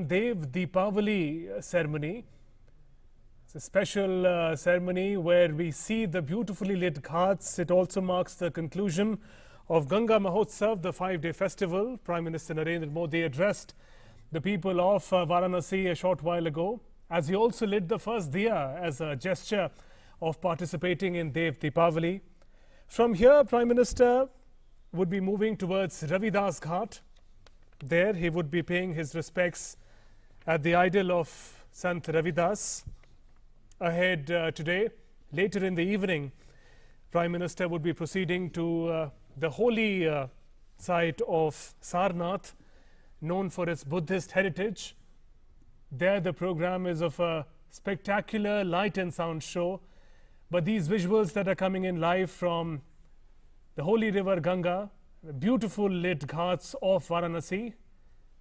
in Dev Deepavali ceremony. It's a special ceremony where we see the beautifully lit ghats. It also marks the conclusion of Ganga Mahotsav, the 5-day festival. Prime Minister Narendra Modi addressed the people of Varanasi a short while ago, as he also lit the first diya as a gesture of participating in Dev Deepavali. From here, Prime Minister would be moving towards Ravidas Ghat. There he would be paying his respects at the idol of Sant Ravidas. Ahead today, later in the evening, Prime Minister would be proceeding to the holy site of Sarnath, known for its Buddhist heritage. There the program is of a spectacular light and sound show, but these visuals that are coming in live from the holy river Ganga, the beautiful lit ghats of Varanasi,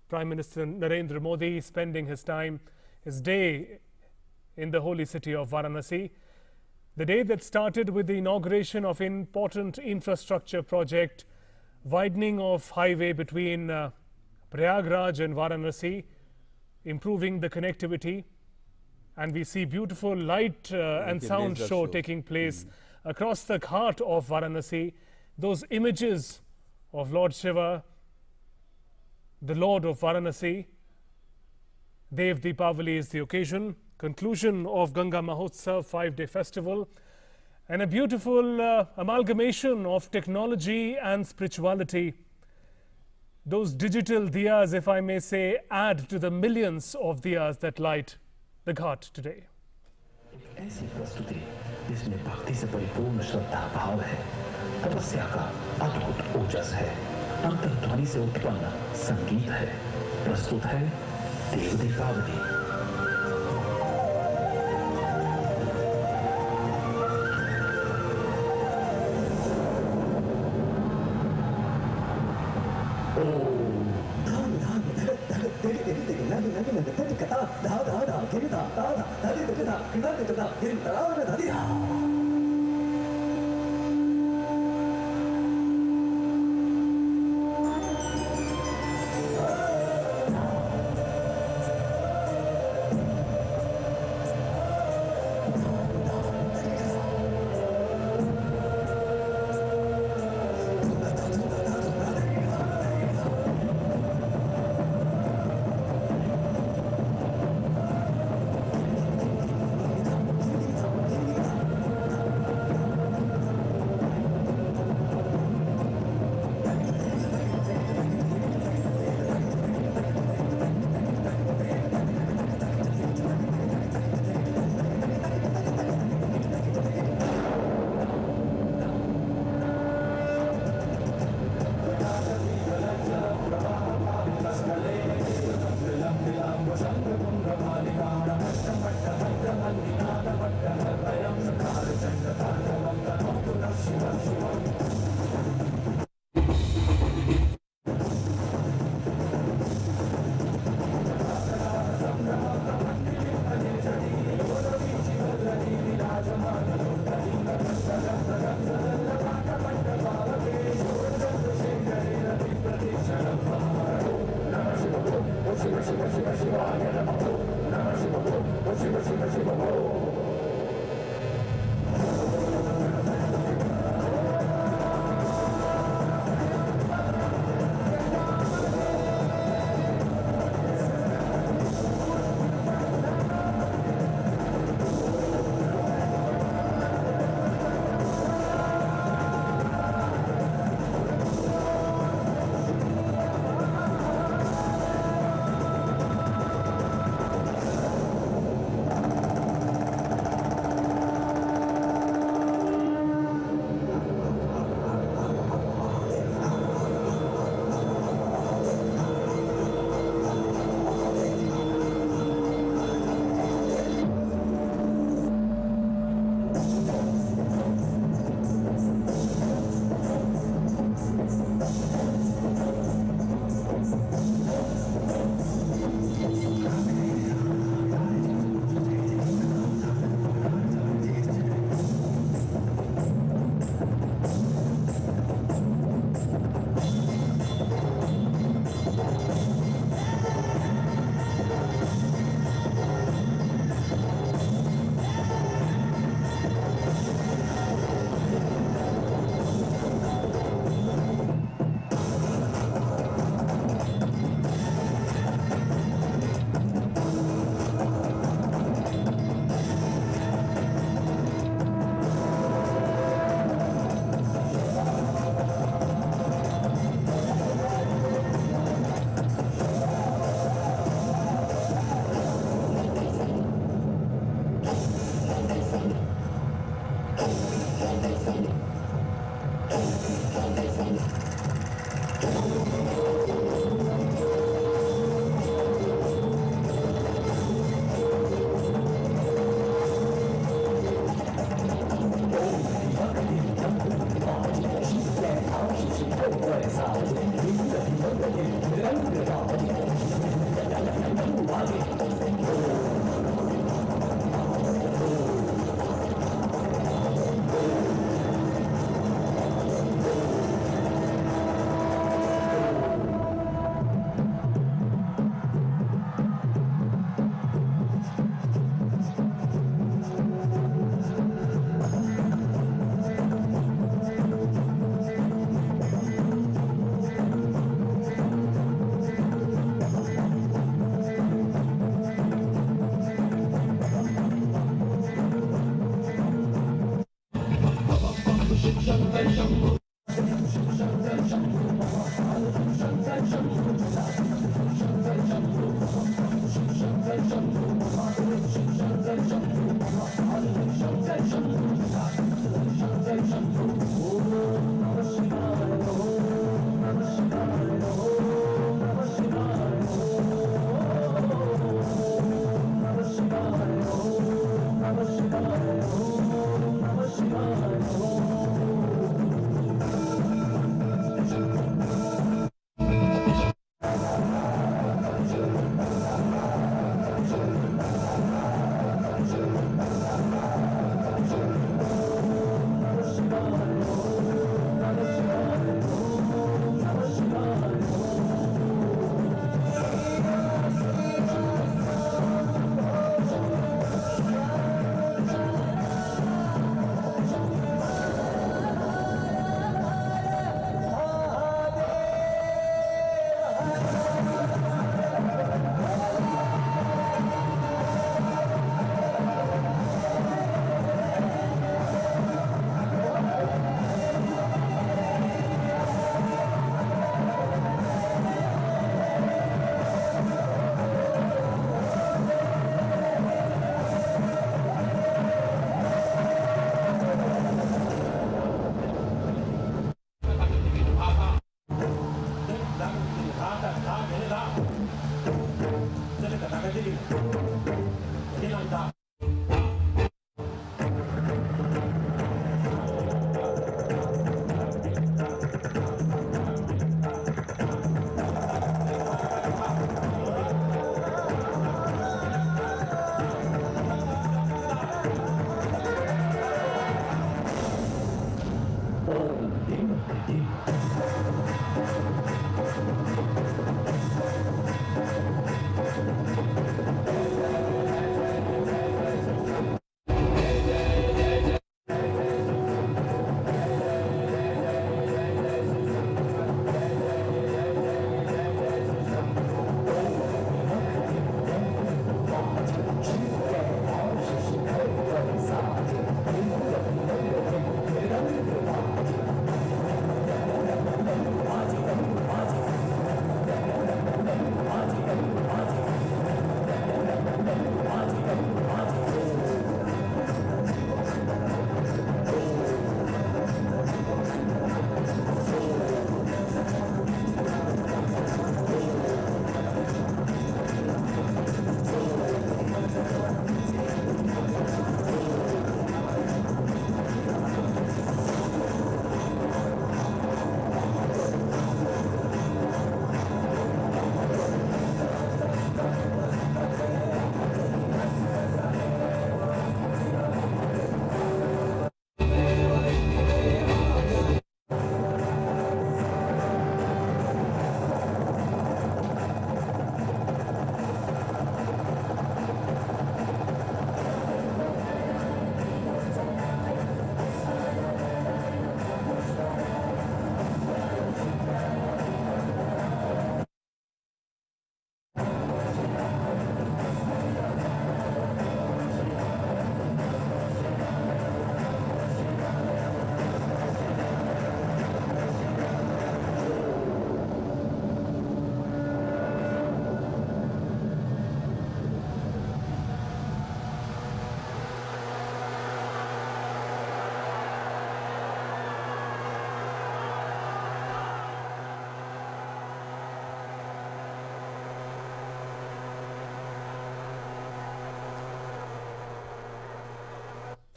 Prime Minister Narendra Modi spending his time, his day in the holy city of Varanasi. The day that started with the inauguration of important infrastructure project, widening of highway between Prayagraj and Varanasi, improving the connectivity, and we see beautiful light and sound show taking place across the ghat of Varanasi. Those images of Lord Shiva, the Lord of Varanasi. Dev Deepavali is the occasion, conclusion of Ganga Mahotsav 5-day festival, and a beautiful amalgamation of technology and spirituality. Those digital diyas, if I may say, add to the millions of diyas that light the ghat today. ऐसी प्रस्तुति जिसमें भक्ति से परिपूर्ण श्रद्धा भाव है, तपस्या का अद्भुत ओजस है, अंतर्ध्वनि से उत्पन्न संगीत है। प्रस्तुत है देव दीपावली।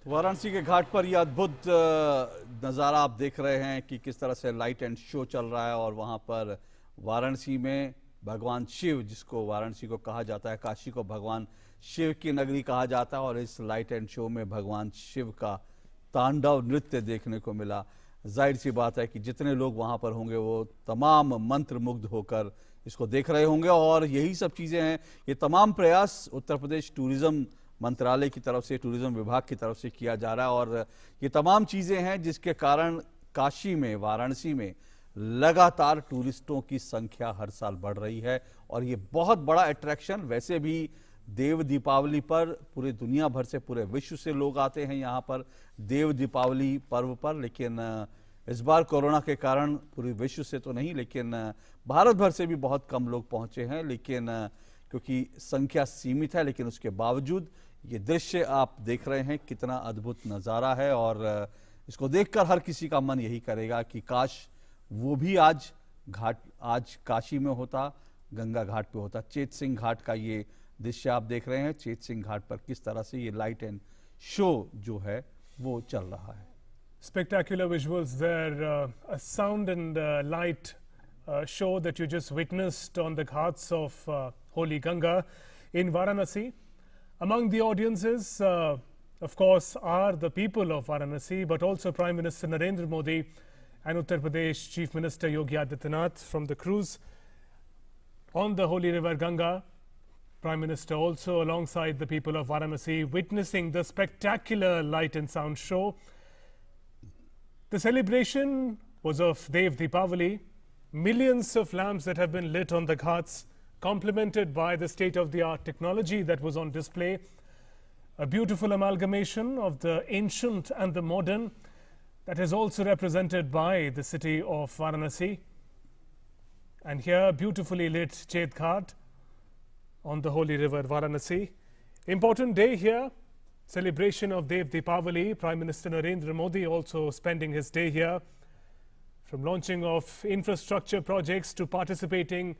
वाराणसी के घाट पर यह अद्भुत नज़ारा आप देख रहे हैं कि किस तरह से लाइट एंड शो चल रहा है। और वहाँ पर वाराणसी में भगवान शिव, जिसको वाराणसी को कहा जाता है, काशी को भगवान शिव की नगरी कहा जाता है, और इस लाइट एंड शो में भगवान शिव का तांडव नृत्य देखने को मिला। जाहिर सी बात है कि जितने लोग वहाँ पर होंगे वो तमाम मंत्रमुग्ध होकर इसको देख रहे होंगे। और यही सब चीज़ें हैं, ये तमाम प्रयास उत्तर प्रदेश टूरिज़्म मंत्रालय की तरफ से, टूरिज्म विभाग की तरफ से किया जा रहा है। और ये तमाम चीज़ें हैं जिसके कारण काशी में, वाराणसी में लगातार टूरिस्टों की संख्या हर साल बढ़ रही है। और ये बहुत बड़ा अट्रैक्शन, वैसे भी देव दीपावली पर पूरे दुनिया भर से, पूरे विश्व से लोग आते हैं यहाँ पर देव दीपावली पर्व पर, लेकिन इस बार कोरोना के कारण पूरे विश्व से तो नहीं, लेकिन भारत भर से भी बहुत कम लोग पहुंचे हैं, लेकिन क्योंकि संख्या सीमित है, लेकिन उसके बावजूद ये दृश्य आप देख रहे हैं कितना अद्भुत नज़ारा है। और इसको देखकर हर किसी का मन यही करेगा कि काश वो भी आज काशी में होता, गंगा घाट पे होता। चेत सिंह घाट का ये दृश्य आप देख रहे हैं, चेत सिंह घाट पर किस तरह से ये लाइट एंड शो जो है वो चल रहा है। Spectacular visuals there, a sound and light show that you just witnessed on the ghats of Holy Ganga in Varanasi. Among the audiences, of course, are the people of Varanasi, but also Prime Minister Narendra Modi and Uttar Pradesh Chief Minister Yogi Adityanath from the cruise on the Holy River Ganga. Prime Minister also alongside the people of Varanasi witnessing the spectacular light and sound show. The celebration was of Dev Deepavali. Millions of lamps that have been lit on the ghats, complemented by the state-of-the-art technology that was on display. A beautiful amalgamation of the ancient and the modern that is also represented by the city of Varanasi. And here, beautifully lit Chet Ghat on the holy river Varanasi. Important day here. Celebration of Dev Deepavali. Prime Minister Narendra Modi also spending his day here. From launching of infrastructure projects to participating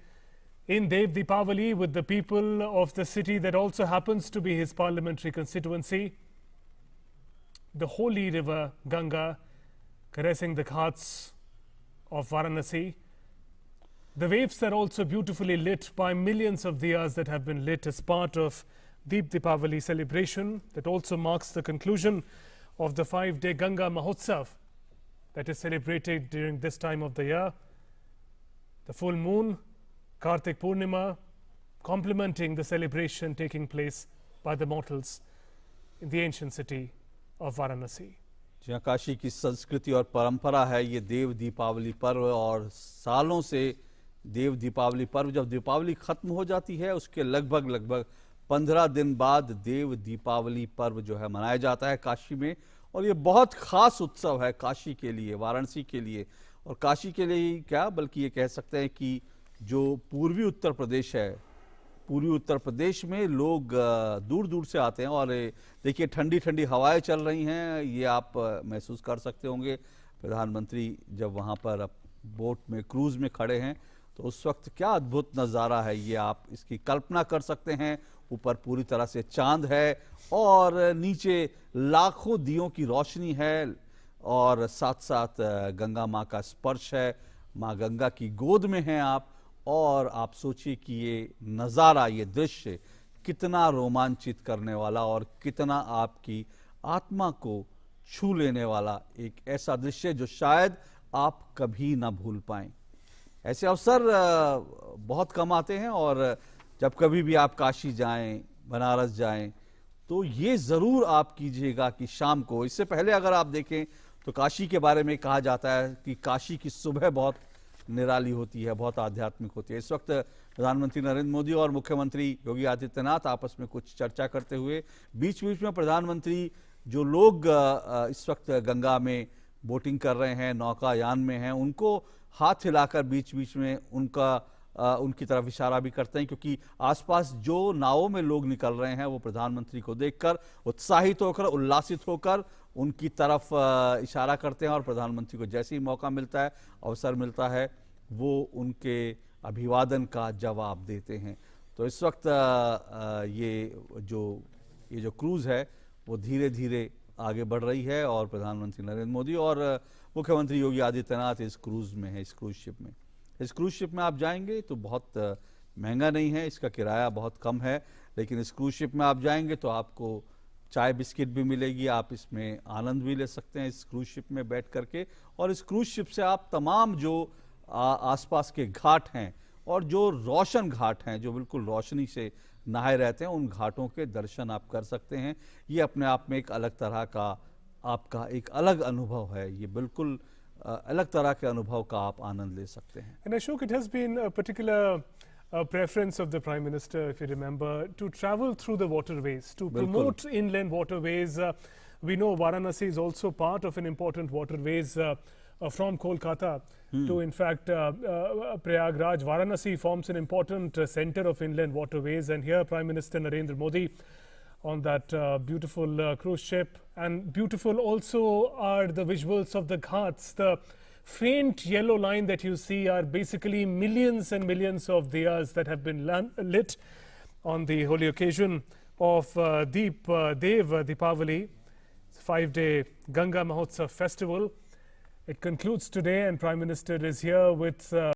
in Dev Deepavali with the people of the city that also happens to be his parliamentary constituency. The holy river Ganga caressing the ghats of Varanasi. The waves are also beautifully lit by millions of diyas that have been lit as part of Deep Deepavali celebration that also marks the conclusion of the 5-day Ganga Mahotsav that is celebrated during this time of the year. The full moon, Kartik Purnima, complementing the celebration taking place by the mortals in the ancient city of Varanasi. जहाँ काशी की संस्कृति और परंपरा है ये देव दीपावली पर्व, और सालों से देव दीपावली पर्व, जब दीपावली खत्म हो जाती है उसके लगभग 15 दिन बाद देव दीपावली पर्व जो है मनाया जाता है काशी में। और ये बहुत खास उत्सव है काशी के लिए, वाराणसी के लिए, और काशी के लिए ही क्या बल्कि ये कह सकते हैं कि जो पूर्वी उत्तर प्रदेश है, पूर्वी उत्तर प्रदेश में लोग दूर दूर से आते हैं। और देखिए ठंडी ठंडी हवाएं चल रही हैं, ये आप महसूस कर सकते होंगे। प्रधानमंत्री जब वहाँ पर बोट में क्रूज में खड़े हैं तो उस वक्त क्या अद्भुत नज़ारा है, ये आप इसकी कल्पना कर सकते हैं। ऊपर पूरी तरह से चांद है और नीचे लाखों दियों की रोशनी है, और साथ साथ गंगा माँ का स्पर्श है, माँ गंगा की गोद में हैं आप। और आप सोचिए कि ये नज़ारा, ये दृश्य कितना रोमांचित करने वाला और कितना आपकी आत्मा को छू लेने वाला एक ऐसा दृश्य जो शायद आप कभी ना भूल पाएं। ऐसे अवसर बहुत कम आते हैं, और जब कभी भी आप काशी जाएं, बनारस जाएं, तो ये ज़रूर आप कीजिएगा कि शाम को, इससे पहले अगर आप देखें तो काशी के बारे में कहा जाता है कि काशी की सुबह बहुत निराली होती है, बहुत आध्यात्मिक होती है। इस वक्त प्रधानमंत्री नरेंद्र मोदी और मुख्यमंत्री योगी आदित्यनाथ आपस में कुछ चर्चा करते हुए, बीच बीच में प्रधानमंत्री जो लोग इस वक्त गंगा में बोटिंग कर रहे हैं, नौकायान में हैं, उनको हाथ हिलाकर बीच बीच में उनकी तरफ इशारा भी करते हैं, क्योंकि आसपास जो नावों में लोग निकल रहे हैं वो प्रधानमंत्री को देखकर उत्साहित होकर, उल्लासित होकर उनकी तरफ इशारा करते हैं। और प्रधानमंत्री को जैसे ही मौका मिलता है, अवसर मिलता है, वो उनके अभिवादन का जवाब देते हैं। तो इस वक्त ये जो क्रूज़ है वो धीरे धीरे आगे बढ़ रही है, और प्रधानमंत्री नरेंद्र मोदी और मुख्यमंत्री योगी आदित्यनाथ इस क्रूज़ में है, इस क्रूज़ शिप में। इस क्रूज़ शिप में आप जाएंगे तो बहुत महंगा नहीं है, इसका किराया बहुत कम है, लेकिन इस क्रूज़ शिप में आप जाएंगे तो आपको चाय बिस्किट भी मिलेगी, आप इसमें आनंद भी ले सकते हैं इस क्रूज़ शिप में बैठ करके। और इस क्रूज़ शिप से आप तमाम जो आसपास के घाट हैं और जो रोशन घाट हैं, जो बिल्कुल रोशनी से नहाए रहते हैं, उन घाटों के दर्शन आप कर सकते हैं। ये अपने आप में एक अलग तरह का आपका एक अलग अनुभव है, ये बिल्कुल अलग तरह के अनुभव का आप आनंद ले सकते हैं। And Ashok, it has been a particular preference of the Prime Minister, if you remember, to travel through the waterways, to promote inland waterways. We know Varanasi is also part of an important waterways from Kolkata to, in fact, Prayagraj. Varanasi forms an important center of inland waterways, and here Prime Minister Narendra Modi on that beautiful cruise ship. And beautiful also are the visuals of the ghats. The faint yellow line that you see are basically millions and millions of diyas that have been lit on the holy occasion of Deep Dev Deepavali, 5-day Ganga Mahotsav festival. It concludes today, and Prime Minister is here with